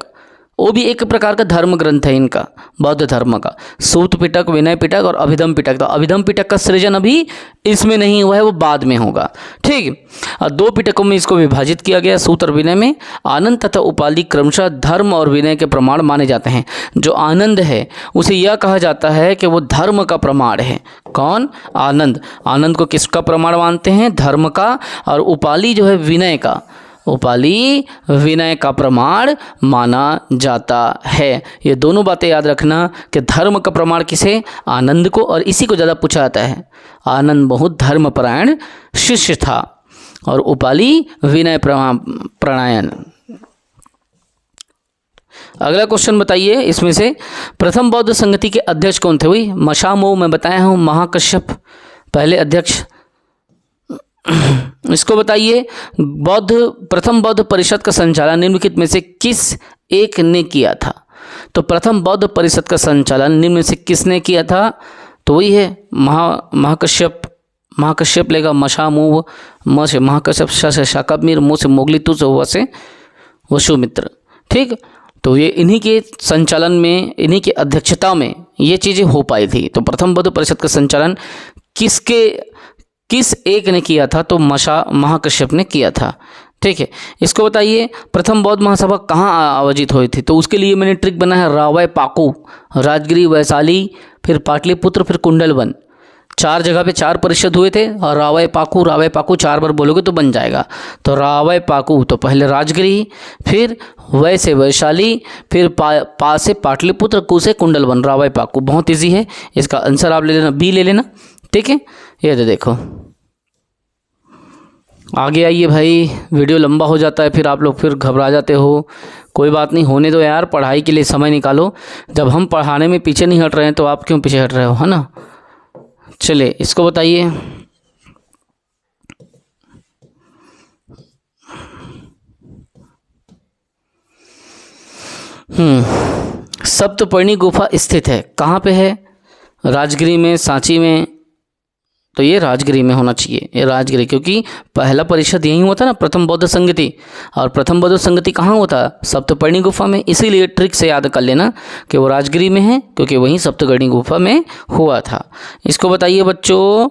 वो भी एक प्रकार का धर्म ग्रंथ है इनका, बौद्ध धर्म का। सूत पिटक, विनय पिटक और अभिधम पिटक। तो अभिधम पिटक का सृजन अभी इसमें नहीं हुआ है, वो बाद में होगा। ठीक, 2 पिटकों में इसको विभाजित किया गया, सूत और विनय में। आनंद तथा उपाली क्रमशः धर्म और विनय के प्रमाण माने जाते हैं। जो आनंद है उसे यह कहा जाता है कि वो धर्म का प्रमाण है। कौन? आनंद। आनंद को किसका प्रमाण मानते हैं? धर्म का। और उपाली जो है विनय का, उपाली विनय का प्रमाण माना जाता है। ये दोनों बातें याद रखना कि धर्म का प्रमाण किसे? आनंद को। और इसी को ज़्यादा पूछा जाता है। आनंद बहुत धर्मपरायण शिष्य था। और उपाली विनय प्राणायन। अगला क्वेश्चन बताइए, इसमें से प्रथम बौद्ध संगति के अध्यक्ष कौन थे? वही मशामो मैं बताया हूँ, महाकश्यप पहले अध्यक्ष। इसको बताइए, प्रथम बौद्ध परिषद का संचालन निम्नलिखित में से किस एक ने किया था? तो प्रथम बौद्ध परिषद का संचालन निम्न में से किसने किया था? तो वही है महाकश्यप। महाकश्यप लेगा मशामू, म से महाकश्यप, श से शाकम्भीर, मु से मोगलितु, व से वसुमित्र। ठीक, तो ये इन्हीं के संचालन में, इन्हीं की अध्यक्षता में ये चीज़ें हो पाई थी। तो प्रथम बौद्ध परिषद का संचालन किस एक ने किया था? तो महाकश्यप ने किया था। ठीक है, इसको बताइए, प्रथम बौद्ध महासभा कहाँ आयोजित हुई थी? तो उसके लिए मैंने ट्रिक बना है, रावय पाकू, राजगिरी, वैशाली, फिर पाटलिपुत्र, फिर कुंडलवन। 4 जगह पे 4 परिषद हुए थे, और रावय पाकू 4 बार बोलोगे तो बन जाएगा। तो रावय पाकू, तो पहले राजगिरी, फिर वै से वैशाली, फिर पा से पाटलिपुत्र, कु से कुंडलवन, रावय पाकू। बहुत ईजी है, इसका आंसर आप ले लेना, बी ले लेना। ठीक है, ये देखो आगे आइए भाई, वीडियो लंबा हो जाता है, फिर आप लोग फिर घबरा जाते हो। कोई बात नहीं, होने दो यार, पढ़ाई के लिए समय निकालो। जब हम पढ़ाने में पीछे नहीं हट रहे हैं तो आप क्यों पीछे हट रहे हो, है ना। चलिए, इसको बताइए, सप्तपर्णी गुफा स्थित है, कहाँ पे है? राजगिरी में, सांची में? तो ये राजगिरी में होना चाहिए, ये राजगिरी, क्योंकि पहला परिषद यही हुआ था ना, प्रथम बौद्ध संगति। और प्रथम बौद्ध संगति कहाँ हुआ था? सप्तपर्णी गुफा में। इसीलिए ट्रिक से याद कर लेना कि वो राजगिरी में है, क्योंकि वहीं सप्तपर्णी गुफा में हुआ था। इसको बताइए बच्चों,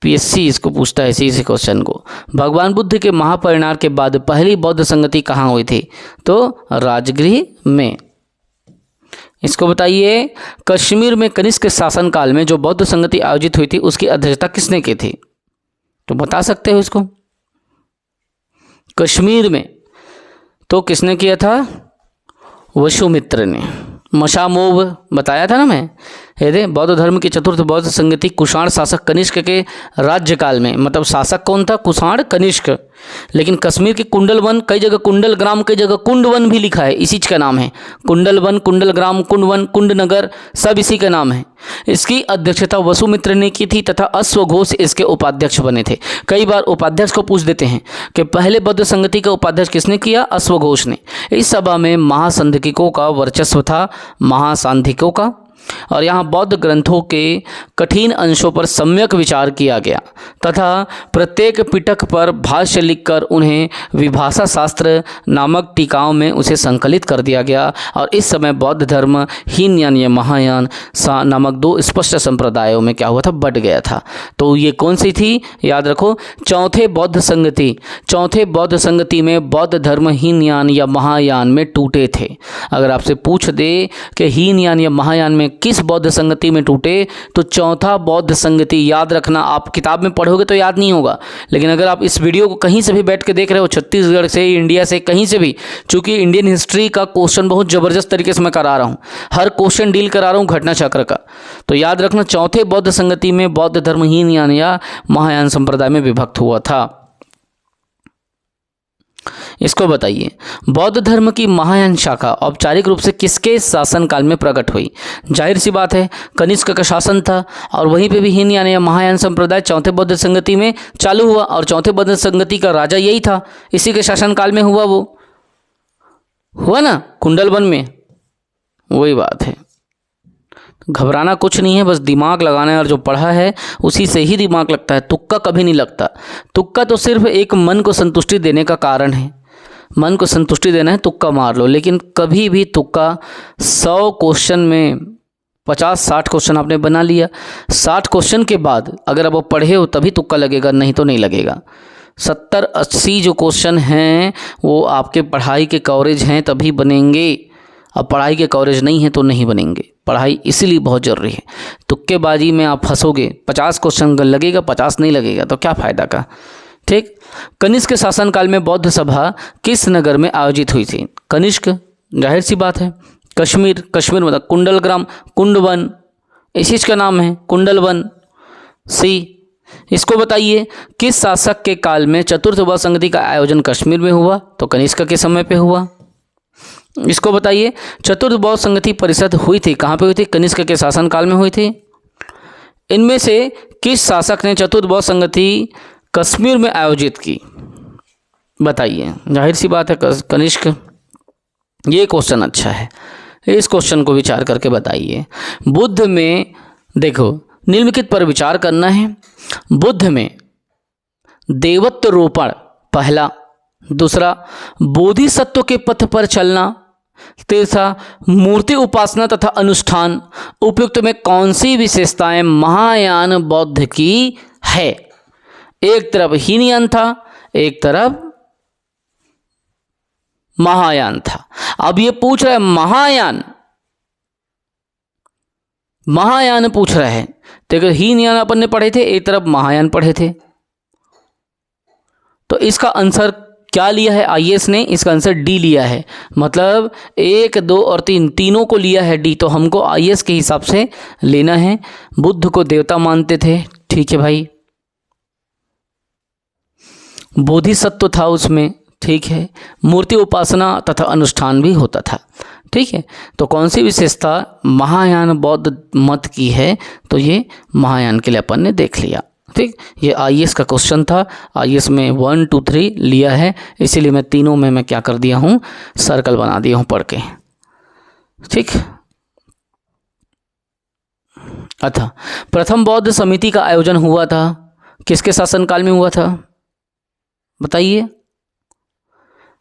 पीएससी इसको पूछता है इसी क्वेश्चन को। भगवान बुद्ध के महापरिनिर्वाण के बाद पहली बौद्ध संगति कहाँ हुई थी? तो राजगिरी में। इसको बताइए, कश्मीर में कनिष्क के शासनकाल में जो बौद्ध संगति आयोजित हुई थी उसकी अध्यक्षता किसने की थी? तो बता सकते हो इसको। कश्मीर में तो किसने किया था? वसुमित्र ने। मशामोव बताया था ना मैं। यदि बौद्ध धर्म की चतुर्थ बौद्ध संगति कुषाण शासक कनिष्क के राज्यकाल में, मतलब शासक कौन था? कुषाण कनिष्क। लेकिन कश्मीर के कुंडलवन, कई जगह कुंडल ग्राम, कई जगह कुंडवन भी लिखा है, इसी का नाम है कुंडलवन, कुंडल ग्राम, कुंडवन, कुंडनगर, सब इसी का नाम है। इसकी अध्यक्षता वसुमित्र ने की थी तथा अश्वघोष इसके उपाध्यक्ष बने थे। कई बार उपाध्यक्ष को पूछ देते हैं कि पहले बौद्ध संगति का उपाध्यक्ष किसने किया? अश्वघोष ने। इस सभा में महासंधिकों का वर्चस्व था, महासांधिकों का। और यहाँ बौद्ध ग्रंथों के कठिन अंशों पर सम्यक विचार किया गया तथा प्रत्येक पिटक पर भाष्य लिखकर उन्हें विभाषा शास्त्र नामक टीकाओं में उसे संकलित कर दिया गया। और इस समय बौद्ध धर्म हीनयान या महायान नामक 2 स्पष्ट संप्रदायों में क्या हुआ था? बट गया था। तो ये कौन सी थी? याद रखो, चौथे बौद्ध संगति। चौथे बौद्ध संगति में बौद्ध धर्म हीनयान या महायान में टूटे थे। अगर आपसे पूछ दे कि हीनयान या महायान में किस बौद्ध संगति में टूटे, तो चौथा बौद्ध संगति। याद रखना, आप किताब में पढ़ोगे तो याद नहीं होगा, लेकिन अगर आप इस वीडियो को कहीं से भी बैठ के देख रहे हो, छत्तीसगढ़ से, इंडिया से, कहीं से भी, चूंकि इंडियन हिस्ट्री का क्वेश्चन बहुत ज़बरदस्त तरीके से मैं करा रहा हूँ, हर क्वेश्चन डील करा रहा हूँ घटना चक्र का, तो याद रखना चौथे बौद्ध संगति में बौद्ध धर्म हीनयान या महायान संप्रदाय में विभक्त हुआ था। इसको बताइए, बौद्ध धर्म की महायान शाखा औपचारिक रूप से किसके शासनकाल में प्रकट हुई? जाहिर सी बात है, कनिष्क का शासन था, और वहीं पे भी हीनयान या महायान संप्रदाय चौथे बौद्ध संगति में चालू हुआ, और चौथे बौद्ध संगति का राजा यही था, इसी के शासनकाल में हुआ। वो हुआ ना कुंडलवन में, वही बात है। घबराना कुछ नहीं है, बस दिमाग लगाना है, और जो पढ़ा है उसी से ही दिमाग लगता है, तुक्का कभी नहीं लगता। तुक्का तो सिर्फ एक मन को संतुष्टि देने का कारण है, मन को संतुष्टि देना है, तुक्का मार लो। लेकिन कभी भी तुक्का 100 क्वेश्चन में 50-60 क्वेश्चन आपने बना लिया, 60 क्वेश्चन के बाद अगर अब आप पढ़े हो तभी तुक्का लगेगा, नहीं तो नहीं लगेगा। 70-80 जो क्वेश्चन हैं वो आपके पढ़ाई के कवरेज हैं तभी बनेंगे, अब पढ़ाई के कवरेज नहीं है तो नहीं बनेंगे। पढ़ाई इसीलिए बहुत ज़रूरी है। तुक्केबाजी में आप फंसोगे, 50 क्वेश्चन लगेगा, 50 नहीं लगेगा, तो क्या फ़ायदा का। ठीक, कनिष्क के शासनकाल में बौद्ध सभा किस नगर में आयोजित हुई थी? कनिष्क, जाहिर सी बात है, कश्मीर। कश्मीर मतलब कुंडल ग्राम, कुंडवन, इसी का नाम है कुंडलवन। सी, इसको बताइए, किस शासक के काल में चतुर्थ व संगति का आयोजन कश्मीर में हुआ? तो कनिष्क के समय पे हुआ। इसको बताइए, चतुर्थ बौद्ध संगति परिषद हुई थी, कहाँ पे हुई थी? कनिष्क के शासनकाल में हुई थी। इनमें से किस शासक ने चतुर्थ बौद्ध संगति कश्मीर में आयोजित की? बताइए, जाहिर सी बात है कनिष्क। ये क्वेश्चन अच्छा है, इस क्वेश्चन को विचार करके बताइए। बुद्ध में देखो, निम्नलिखित पर विचार करना है। बुद्ध में देवत्व रोपण पहला, दूसरा बोधिसत्व के पथ पर चलना, तीसरा मूर्ति उपासना तथा अनुष्ठान, उपयुक्त में कौन सी विशेषताएं महायान बौद्ध की है? एक तरफ हीनयान था, एक तरफ महायान था। अब ये पूछ रहा है महायान पूछ रहा है, तो हीनयान अपन ने पढ़े थे, एक तरफ महायान पढ़े थे, तो इसका आंसर क्या लिया है आईएएस ने? इसका आंसर डी लिया है। मतलब 1, 2 और 3 तीनों को लिया है डी, तो हमको आईएएस के हिसाब से लेना है। बुद्ध को देवता मानते थे, ठीक है भाई। बोधिसत्व था उसमें, ठीक है। मूर्ति उपासना तथा अनुष्ठान भी होता था, ठीक है। तो कौन सी विशेषता महायान बौद्ध मत की है? तो ये महायान के लिए अपन ने देख लिया, ठीक। ये आईएएस का क्वेश्चन था, आईएएस में 1, 2, 3 लिया है, इसीलिए मैं तीनों में मैं क्या कर दिया हूँ, सर्कल बना दिया हूँ पढ़ के, ठीक। अच्छा, प्रथम बौद्ध समिति का आयोजन हुआ था, किसके शासनकाल में हुआ था? बताइए।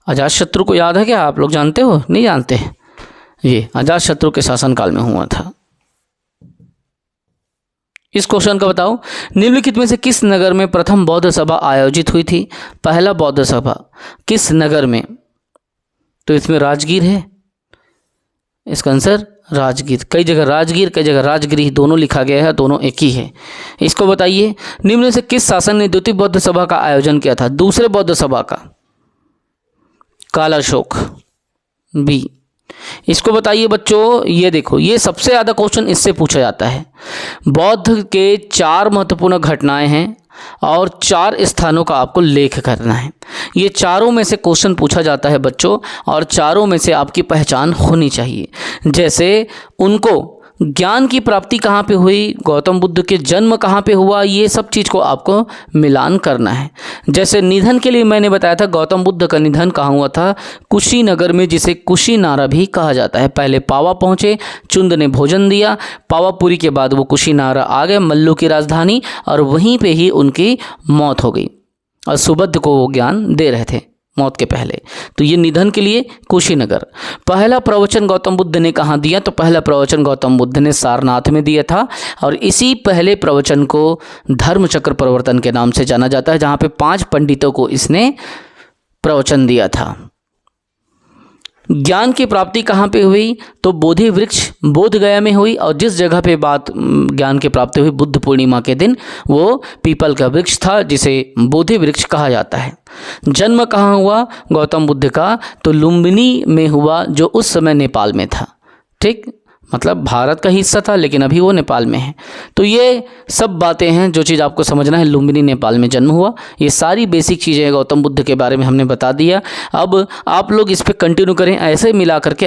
अजातशत्रु को याद है क्या? आप लोग जानते हो? नहीं जानते? ये अजातशत्रु के शासनकाल में हुआ था। इस क्वेश्चन का बताओ, निम्नलिखित में से किस नगर में प्रथम बौद्ध सभा आयोजित हुई थी? पहला बौद्ध सभा किस नगर में? तो इसमें राजगीर है, इसका आंसर राजगीर। कई जगह राजगीर, कई जगह राजगृह, दोनों लिखा गया है, दोनों एक ही है। इसको बताइए, निम्न में से किस शासन ने द्वितीय बौद्ध सभा का आयोजन किया था? दूसरे बौद्ध सभा का? कालाशोक, बी। इसको बताइए बच्चों, ये देखो, ये सबसे ज़्यादा क्वेश्चन इससे पूछा जाता है। बौद्ध के 4 महत्वपूर्ण घटनाएं हैं और 4 स्थानों का आपको लेख करना है। ये चारों में से क्वेश्चन पूछा जाता है बच्चों, और चारों में से आपकी पहचान होनी चाहिए। जैसे उनको ज्ञान की प्राप्ति कहाँ पे हुई, गौतम बुद्ध के जन्म कहाँ पे हुआ, ये सब चीज़ को आपको मिलान करना है। जैसे निधन के लिए मैंने बताया था, गौतम बुद्ध का निधन कहाँ हुआ था? कुशीनगर में, जिसे कुशीनारा भी कहा जाता है। पहले पावा पहुँचे, चुंद ने भोजन दिया, पावापुरी के बाद वो कुशीनारा आ गए, मल्लू की राजधानी, और वहीं पे ही उनकी मौत हो गई। और सुबुद्ध को वो ज्ञान दे रहे थे मौत के पहले। तो ये निधन के लिए कुशीनगर। पहला प्रवचन गौतम बुद्ध ने कहाँ दिया? तो पहला प्रवचन गौतम बुद्ध ने सारनाथ में दिया था, और इसी पहले प्रवचन को धर्मचक्र प्रवर्तन के नाम से जाना जाता है, जहाँ पे 5 पंडितों को इसने प्रवचन दिया था। ज्ञान की प्राप्ति कहाँ पे हुई? तो बोधि वृक्ष बोध गया में हुई, और जिस जगह पे बात ज्ञान की प्राप्ति हुई बुद्ध पूर्णिमा के दिन, वो पीपल का वृक्ष था, जिसे बोधि वृक्ष कहा जाता है। जन्म कहाँ हुआ गौतम बुद्ध का? तो लुम्बिनी में हुआ, जो उस समय नेपाल में था, ठीक। मतलब भारत का हिस्सा था, लेकिन अभी वो नेपाल में है। तो ये सब बातें हैं जो चीज़ आपको समझना है। लुम्बिनी नेपाल में जन्म हुआ, ये सारी बेसिक चीज़ें गौतम बुद्ध के बारे में हमने बता दिया। अब आप लोग इस पर कंटिन्यू करें, ऐसे मिला करके